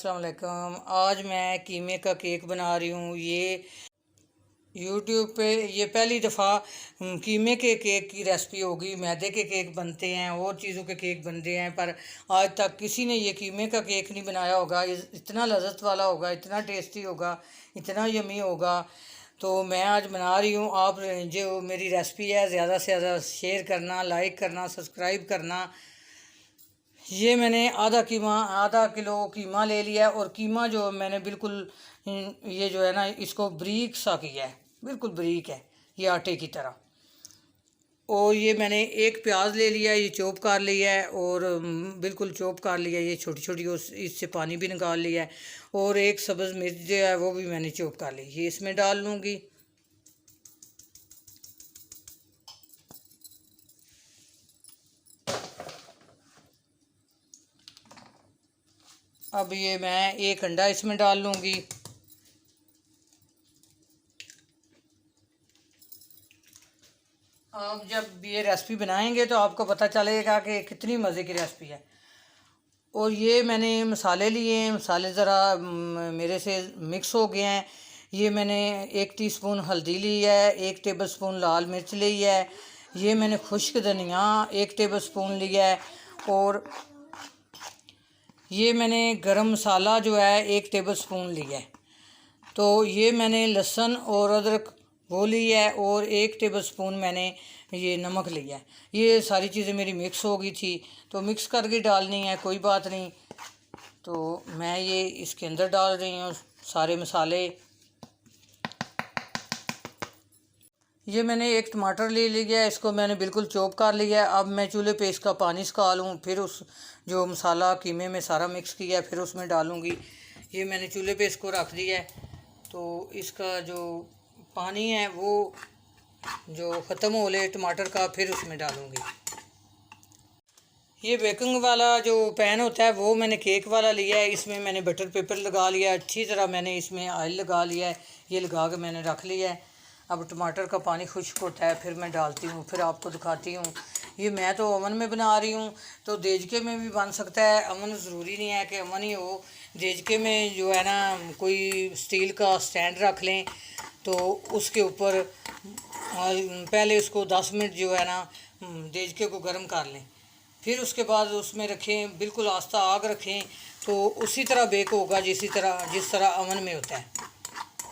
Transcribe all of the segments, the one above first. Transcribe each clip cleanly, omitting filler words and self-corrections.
अस्सलाम वालेकुम। आज मैं कीमे का केक बना रही हूँ। ये यूट्यूब पे ये पहली दफ़ा कीमे के केक की रेसिपी होगी। मैदे के केक बनते हैं और चीज़ों के केक बनते हैं, पर आज तक किसी ने ये कीमे का केक नहीं बनाया होगा। इतना लज़्ज़त वाला होगा, इतना टेस्टी होगा, इतना यमी होगा। तो मैं आज बना रही हूँ। आप जो मेरी रेसिपी है ज़्यादा से ज़्यादा शेयर करना, लाइक करना, सब्सक्राइब करना। ये मैंने आधा किलो कीमा ले लिया है, और कीमा जो मैंने बिल्कुल ये जो है ना, इसको बारीक सा किया है, बिल्कुल बारीक है ये आटे की तरह। और ये मैंने एक प्याज ले लिया है, ये चॉप कर लिया है, और बिल्कुल चॉप कर लिया है, ये छोटी छोटी, इससे पानी भी निकाल लिया है। और एक सब्ज़ मिर्च जो है वो भी मैंने चॉप कर ली, ये इसमें डाल लूँगी। अब ये मैं एक अंडा इसमें डाल लूँगी। आप जब ये रेसिपी बनाएंगे तो आपको पता चलेगा कि कितनी मज़े की रेसिपी है। और ये मैंने मसाले लिए हैं, मसाले ज़रा मेरे से मिक्स हो गए हैं। ये मैंने 1 टीस्पून हल्दी ली है, 1 टेबलस्पून लाल मिर्च ली है, ये मैंने खुश्क धनिया 1 टेबलस्पून लिया है, और ये मैंने गरम मसाला जो है 1 टेबलस्पून लिया है। तो ये मैंने लहसुन और अदरक वो लिया है, और 1 टेबलस्पून मैंने ये नमक लिया है। ये सारी चीज़ें मेरी मिक्स हो गई थी, तो मिक्स करके डालनी है, कोई बात नहीं। तो मैं ये इसके अंदर डाल रही हूँ सारे मसाले। ये मैंने एक टमाटर ले लिया है, इसको मैंने बिल्कुल चॉप कर लिया है। अब मैं चूल्हे पे इसका पानी सुखा लूँ, फिर उस जो मसाला कीमे में सारा मिक्स किया है फिर उसमें डालूँगी। ये मैंने चूल्हे पे इसको रख दिया है, तो इसका जो पानी है वो जो ख़त्म हो ले टमाटर का, फिर उसमें डालूँगी। ये बेकिंग वाला जो पैन होता है वो मैंने केक वाला लिया है, इसमें मैंने बटर पेपर लगा लिया है, अच्छी तरह मैंने इसमें ऑयल लगा लिया है, ये लगा के मैंने रख लिया है। अब टमाटर का पानी खुश्क होता है फिर मैं डालती हूँ, फिर आपको दिखाती हूँ। ये मैं तो ओवन में बना रही हूँ, तो देजके में भी बन सकता है। ओवन ज़रूरी नहीं है कि ओवन ही हो। देजके में जो है ना, कोई स्टील का स्टैंड रख लें, तो उसके ऊपर पहले उसको 10 मिनट जो है ना देजके को गर्म कर लें, फिर उसके बाद उसमें रखें, बिल्कुल आस्था आग रखें, तो उसी तरह बेक होगा जिस तरह ओवन में होता है।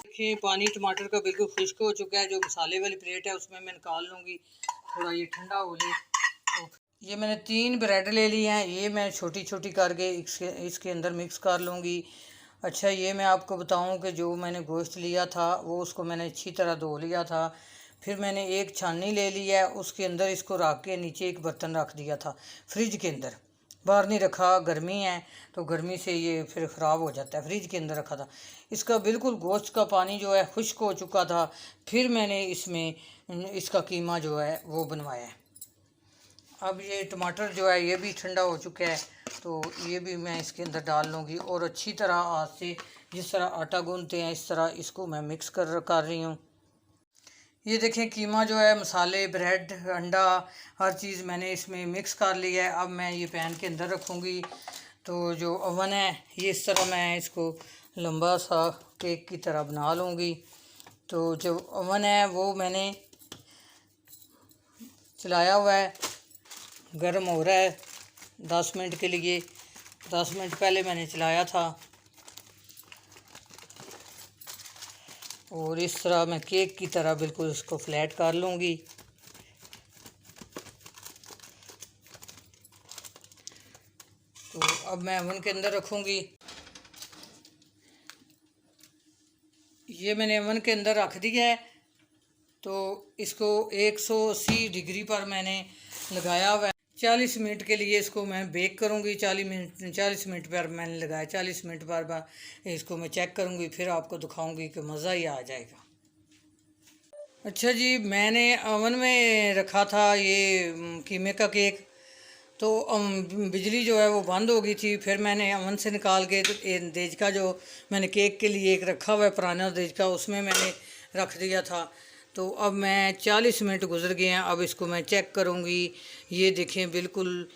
देखिए पानी टमाटर का बिल्कुल खुश्क हो चुका है। जो मसाले वाली प्लेट है उसमें मैं निकाल लूँगी, थोड़ा ये ठंडा हो ले। तो ये मैंने 3 ब्रेड ले लिए हैं, ये मैं छोटी छोटी करके इसके अंदर मिक्स कर लूँगी। अच्छा, ये मैं आपको बताऊँ कि जो मैंने गोश्त लिया था वो उसको मैंने अच्छी तरह धो लिया था, फिर मैंने एक छाननी ले लिया है, उसके अंदर इसको रख के नीचे एक बर्तन रख दिया था फ्रिज के अंदर। बाहर नहीं रखा, गर्मी है तो गर्मी से ये फिर ख़राब हो जाता है, फ्रिज के अंदर रखा था। इसका बिल्कुल गोश्त का पानी जो है खुश्क हो चुका था, फिर मैंने इसमें इसका कीमा जो है वो बनवाया है। अब ये टमाटर जो है ये भी ठंडा हो चुका है, तो ये भी मैं इसके अंदर डाल लूँगी, और अच्छी तरह हाथ से जिस तरह आटा गूंथते हैं इस तरह इसको मैं मिक्स कर रही हूँ। ये देखें कीमा जो है, मसाले, ब्रेड, अंडा, हर चीज़ मैंने इसमें मिक्स कर लिया है। अब मैं ये पैन के अंदर रखूँगी। तो जो ओवन है ये इस तरह मैं इसको लंबा सा केक की तरह बना लूँगी। तो जो ओवन है वो मैंने चलाया हुआ है, गर्म हो रहा है 10 मिनट के लिए। 10 मिनट पहले मैंने चलाया था, और इस तरह मैं केक की तरह बिल्कुल इसको फ्लैट कर लूँगी। तो अब मैं ओवन के अंदर रखूँगी। ये मैंने ओवन के अंदर रख दिया है, तो इसको 180 डिग्री पर मैंने लगाया हुआ है। 40 मिनट के लिए इसको मैं बेक करूँगी। 40 मिनट पर मैंने लगाया, 40 मिनट पर इसको मैं चेक करूँगी, फिर आपको दिखाऊँगी कि मज़ा ही आ जाएगा। अच्छा जी, मैंने ओवन में रखा था ये कीमे का केक, तो बिजली जो है वो बंद हो गई थी। फिर मैंने ओवन से निकाल के देजका जो मैंने केक के लिए एक रखा हुआ है पुराना देजका, उसमें मैंने रख दिया था। तो अब मैं 40 मिनट गुजर गए हैं, अब इसको मैं चेक करूँगी। ये देखें बिल्कुल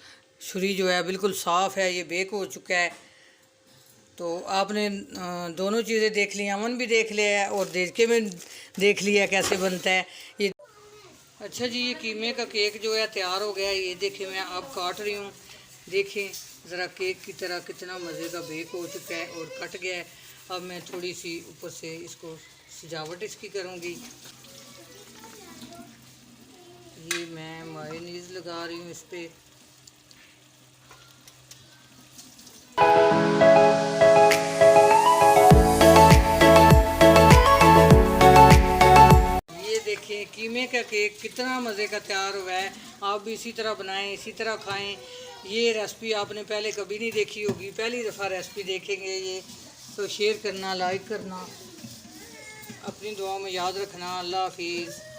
छुरी जो है बिल्कुल साफ़ है, ये बेक हो चुका है। तो आपने दोनों चीज़ें देख ली, अमन भी देख लिया है और देख के में देख लिया कैसे बनता है ये। अच्छा जी, ये कीमे का केक जो है तैयार हो गया है। ये देखिए मैं अब काट रही हूँ। देखें ज़रा केक की तरह कितना मज़े का बेक हो चुका है और कट गया है। अब मैं थोड़ी सी ऊपर से इसको सजावट इसकी करूँगी। ये मैं मायोनीज़ लगा रही हूँ इस पर। देखिए कीमे का केक कितना मज़े का तैयार हुआ है। आप भी इसी तरह बनाएं, इसी तरह खाएं। ये रेसिपी आपने पहले कभी नहीं देखी होगी, पहली दफ़ा रेसिपी देखेंगे ये, तो शेयर करना, लाइक करना, अपनी दुआ में याद रखना। अल्लाह हाफिज़।